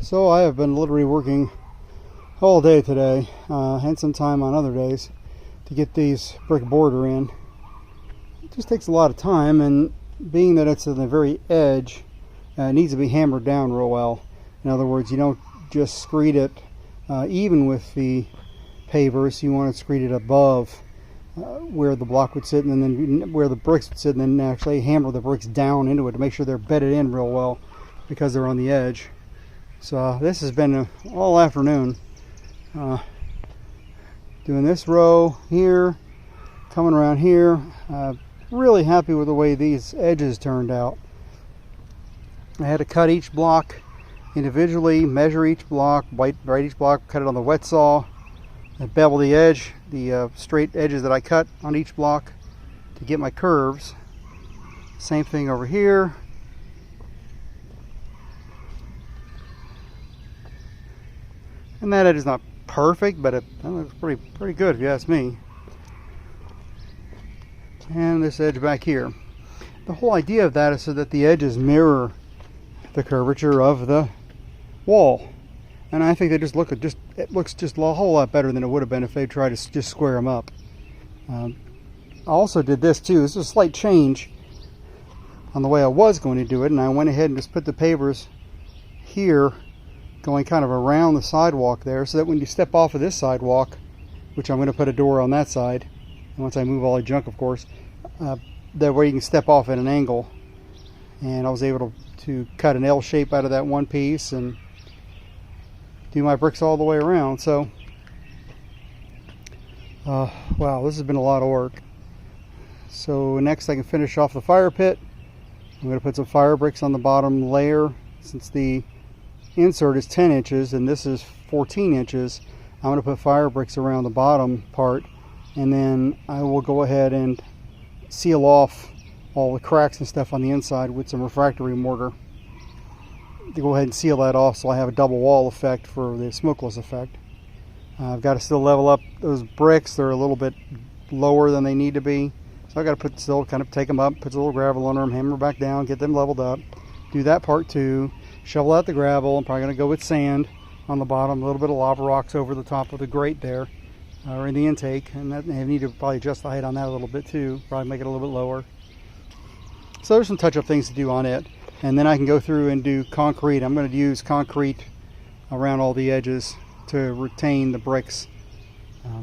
So I have been literally working all day today, and some time on other days, to get these brick border in. It just takes a lot of time, and being that it's at the very edge, it needs to be hammered down real well. In other words, you don't just screed it even with the pavers. You want to screed it above where the block would sit, and then where the bricks would sit, and then actually hammer the bricks down into it to make sure they're bedded in real well because they're on the edge. So this has been all afternoon doing this row here, coming around here. Really happy with the way these edges turned out. I had to cut each block individually, measure each block, write each block, cut it on the wet saw, and bevel the edge, the straight edges that I cut on each block to get my curves. Same thing over here. And that edge is not perfect, but it looks pretty good if you ask me. And this edge back here. The whole idea of that is so that the edges mirror the curvature of the wall. And I think they just look it looks just a whole lot better than it would have been if they tried to just square them up. I also did this too. This is a slight change on the way I was going to do it, and I went ahead and just put the pavers here, going kind of around the sidewalk there, so that when you step off of this sidewalk, which I'm going to put a door on that side, and once I move all the junk, of course, that way you can step off at an angle. And I was able to cut an L shape out of that one piece and do my bricks all the way around. So wow, this has been a lot of work. So next I can finish off the fire pit. I'm going to put some fire bricks on the bottom layer. Since the insert is 10 inches and this is 14 inches, I'm going to put fire bricks around the bottom part, and then I will go ahead and seal off all the cracks and stuff on the inside with some refractory mortar to go ahead and seal that off, so I have a double wall effect for the smokeless effect. I've got to still level up those bricks. They're a little bit lower than they need to be, so I've got to still kind of take them up, put a little gravel under them, hammer back down, get them leveled up, do that part too, shovel out the gravel. I'm probably going to go with sand on the bottom, a little bit of lava rocks over the top of the grate there, or in the intake, and that I need to probably adjust the height on that a little bit too, probably make it a little bit lower. So there's some touch-up things to do on it, and then I can go through and do concrete. I'm going to use concrete around all the edges to retain the bricks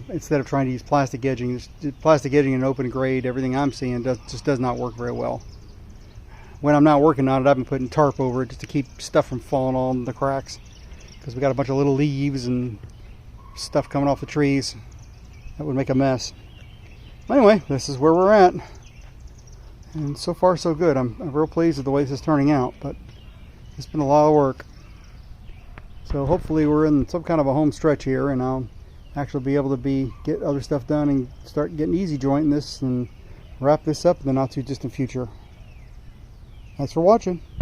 instead of trying to use plastic edging. Plastic edging in open grade, everything I'm seeing just does not work very well. When I'm not working on it, I've been putting tarp over it just to keep stuff from falling on the cracks, because we got a bunch of little leaves and stuff coming off the trees that would make a mess. Anyway, this is where we're at, and so far so good. I'm real pleased with the way this is turning out, but it's been a lot of work. So hopefully we're in some kind of a home stretch here, and I'll actually be able to get other stuff done and start getting easy jointing this and wrap this up in the not too distant future. Thanks for watching.